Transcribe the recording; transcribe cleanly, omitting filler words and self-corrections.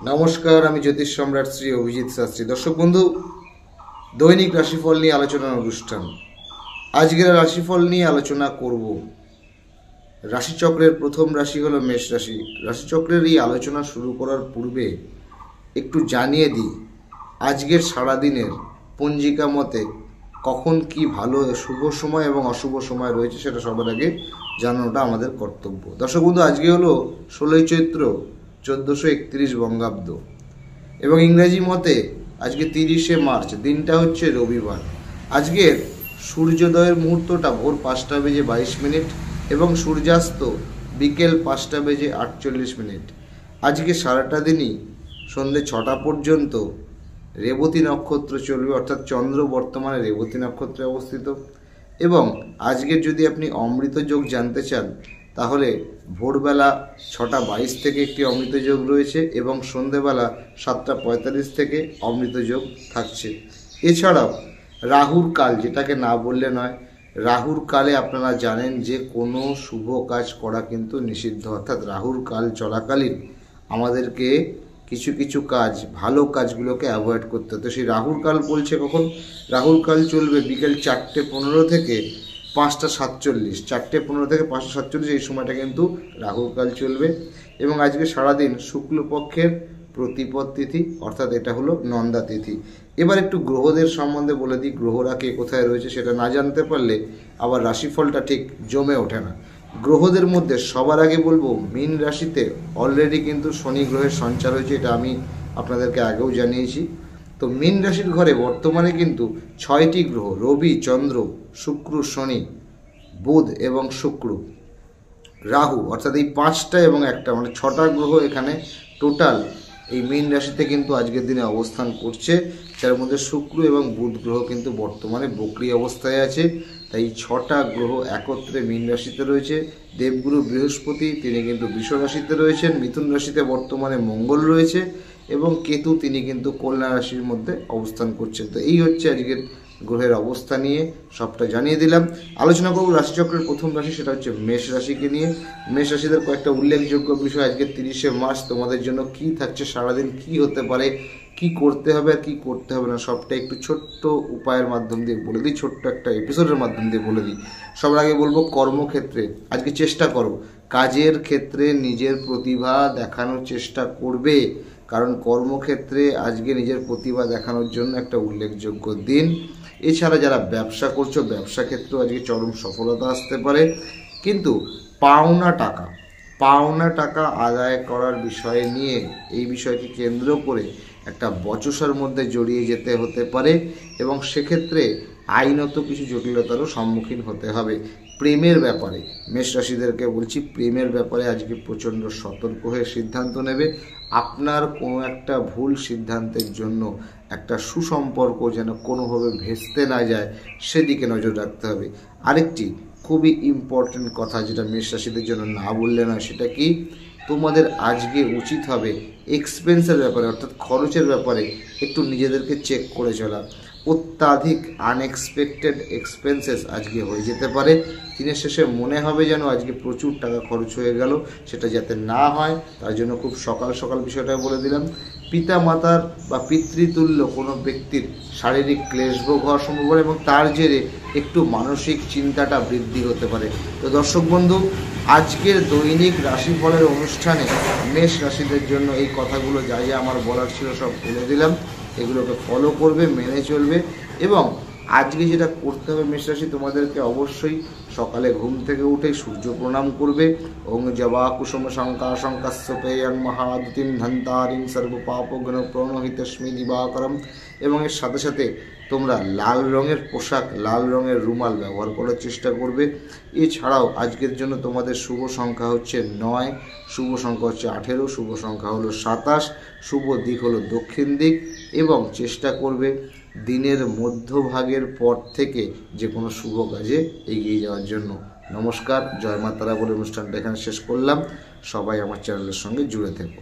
নমস্কার, আমি জ্যোতিষ সম্রাট শ্রী অভিজিৎ শাস্ত্রী। দর্শক বন্ধু, দৈনিক রাশিফল নিয়ে আলোচনার অনুষ্ঠান। আজকের রাশিফল নিয়ে আলোচনা করব। রাশিচক্রের প্রথম রাশি হলো মেষ রাশি। রাশিচক্রের এই আলোচনা শুরু করার পূর্বে একটু জানিয়ে দিই, আজকের সারাদিনের পঞ্জিকা মতে কখন কি ভালো শুভ সময় এবং অশুভ সময় রয়েছে সেটা সবার আগে জানানোটা আমাদের কর্তব্য। দর্শক বন্ধু, আজকে হলো 16ই চৈত্র 1431 বঙ্গাব্দ এবং ইংরেজি মতে আজকে 30শে মার্চ, দিনটা হচ্ছে রবিবার। আজকের সূর্যোদয়ের মুহূর্তটা ভোর 5:22 এবং সূর্যাস্ত বিকেল 5:48। আজকে সারাটা দিনই সন্ধ্যে 6টা পর্যন্ত রেবতী নক্ষত্র চলবে, অর্থাৎ চন্দ্র বর্তমানে রেবতী নক্ষত্রে অবস্থিত। এবং আজকের যদি আপনি অমৃত যোগ জানতে চান তাহলে ভোরবেলা 6:22 থেকে একটি অমৃত যোগ রয়েছে এবং সন্ধেবেলা 7:45 থেকে অমৃত যোগ থাকছে। এছাড়াও রাহুর কাল, যেটাকে না বললে নয়, রাহুর কালে আপনারা জানেন যে কোনো শুভ কাজ করা কিন্তু নিষিদ্ধ, অর্থাৎ রাহুর কাল চলাকালীন আমাদেরকে কিছু কিছু কাজ, ভালো কাজগুলোকে অ্যাভয়েড করতে হতো। সেই রাহুর কাল বলছে কখন? রাহুর কাল চলবে বিকেল 4:15 থেকে 5:47। 4:15 থেকে 5:47 এই সময়টা কিন্তু রাহুর কাল চলবে। এবং আজকে সারাদিন শুক্লপক্ষের প্রতিপদ তিথি, অর্থাৎ এটা হলো নন্দা তিথি। এবার একটু গ্রহদের সম্বন্ধে বলে দিই, গ্রহরা কে কোথায় রয়েছে সেটা না জানতে পারলে আবার রাশিফলটা ঠিক জমে ওঠে না। গ্রহদের মধ্যে সবার আগে বলবো মীন রাশিতে অলরেডি কিন্তু শনি গ্রহের সঞ্চার হয়েছে, এটা আমি আপনাদেরকে আগেও জানিয়েছি। তো মীন রাশির ঘরে বর্তমানে কিন্তু 6টি গ্রহ, রবি, চন্দ্র, শুক্র, শনি, বুধ এবং শুক্র, রাহু, অর্থাৎ এই 5টা এবং একটা, মানে 6টা গ্রহ এখানে টোটাল এই মীন রাশিতে কিন্তু আজকের দিনে অবস্থান করছে। যার মধ্যে শুক্র এবং বুধ গ্রহ কিন্তু বর্তমানে বক্রী অবস্থায় আছে। তাই 6টা গ্রহ একত্রে মীন রাশিতে রয়েছে। দেবগুরু বৃহস্পতি, তিনি কিন্তু বৃষ রাশিতে রয়েছেন। মিথুন রাশিতে বর্তমানে মঙ্গল রয়েছে এবং কেতু, তিনি কিন্তু কন্যা রাশির মধ্যে অবস্থান করছেন। তো এই হচ্ছে আজকের গ্রহের অবস্থা নিয়ে সবটা জানিয়ে দিলাম। আলোচনা করব রাশিচক্রের প্রথম রাশি, সেটা হচ্ছে মেষ রাশিকে নিয়ে। মেষ রাশিদের কয়েকটা উল্লেখযোগ্য বিষয় আজকে 30শে মার্চ তোমাদের জন্য কি থাকছে, সারাদিন কি হতে পারে, কি করতে হবে আর কি করতে হবে না, সবটা একটু ছোট্ট উপায়ের মাধ্যম দিয়ে বলে দিই, ছোট্ট একটা এপিসোডের মাধ্যম দিয়ে বলে দিই। সবার আগে বলবো কর্মক্ষেত্রে আজকে চেষ্টা করো, কাজের ক্ষেত্রে নিজের প্রতিভা দেখানোর চেষ্টা করবে, কারণ কর্মক্ষেত্রে আজকে নিজের প্রতিভা দেখানোর জন্য একটা উল্লেখযোগ্য দিন। এছাড়া যারা ব্যবসা করছো, ব্যবসা ক্ষেত্রেও আজকে চরম সফলতা আসতে পারে। কিন্তু পাওনা টাকা আদায় করার বিষয় নিয়ে, এই বিষয়কে কেন্দ্র করে একটা বচসার মধ্যে জড়িয়ে যেতে হতে পারে এবং সেক্ষেত্রে আইনত কিছু জটিলতারও সম্মুখীন হতে হবে। প্রেমের ব্যাপারে মেষ রাশিদেরকে বলছি, প্রেমের ব্যাপারে আজকে প্রচণ্ড সতর্ক হয়ে সিদ্ধান্ত নেবে। আপনার কোনো একটা ভুল সিদ্ধান্তের জন্য একটা সুসম্পর্ক যেন কোনোভাবে ভেস্তে না যায়, সেদিকে নজর রাখতে হবে। আরেকটি খুবই ইম্পর্টেন্ট কথা, যেটা মেষ রাশিদের জন্য না বললে না, সেটা কি, তোমাদের আজকে উচিত হবে এক্সপেন্সের ব্যাপারে, অর্থাৎ খরচের ব্যাপারে একটু নিজেদেরকে চেক করে চলা। অত্যাধিক আনএক্সপেক্টেড এক্সপেন্সেস আজকে হয়ে যেতে পারে। দিনের শেষে মনে হবে যেন আজকে প্রচুর টাকা খরচ হয়ে গেল, সেটা যাতে না হয় তার জন্য খুব সকাল সকাল বিষয়টা বলে দিলাম। পিতা মাতার বা পিতৃতুল্য কোনো ব্যক্তির শারীরিক ক্লেশভোগ হওয়ার সম্ভাবনা এবং তার জেরে একটু মানসিক চিন্তাটা বৃদ্ধি হতে পারে। তো দর্শক বন্ধু, আজকের দৈনিক রাশিফলের অনুষ্ঠানে মেষ রাশিদের জন্য এই কথাগুলো যা যা আমার বলার ছিল সব বলে দিলাম। এগুলোকে ফলো করবে, মেনে চলবে। এবং আজকে যেটা করতে হবে মেষ রাশি, তোমাদেরকে অবশ্যই সকালে ঘুম থেকে উঠে সূর্য প্রণাম করবে। ওং জবা কুসুম শঙ্কা শঙ্কাস্য পেয়ং মহাদিতিম ধন্তারিং সর্বপাপগ্ন প্রণহিতস্মি দিবাকরম। এবং এর সাথে সাথে তোমরা লাল রঙের পোশাক, লাল রঙের রুমাল ব্যবহার করার চেষ্টা করবে। এছাড়াও আজকের জন্য তোমাদের শুভ সংখ্যা হচ্ছে 9, শুভ সংখ্যা হচ্ছে 18, শুভ সংখ্যা হলো 27, শুভ দিক হলো দক্ষিণ দিক। এবং চেষ্টা করবে দিনের মধ্যভাগের পর থেকে যে কোনো শুভ কাজে এগিয়ে যাওয়ার জন্য। নমস্কার, জয় মা তারা বলে অনুষ্ঠানটা এখানে শেষ করলাম। সবাই আমার চ্যানেলের সঙ্গে জুড়ে থেকো।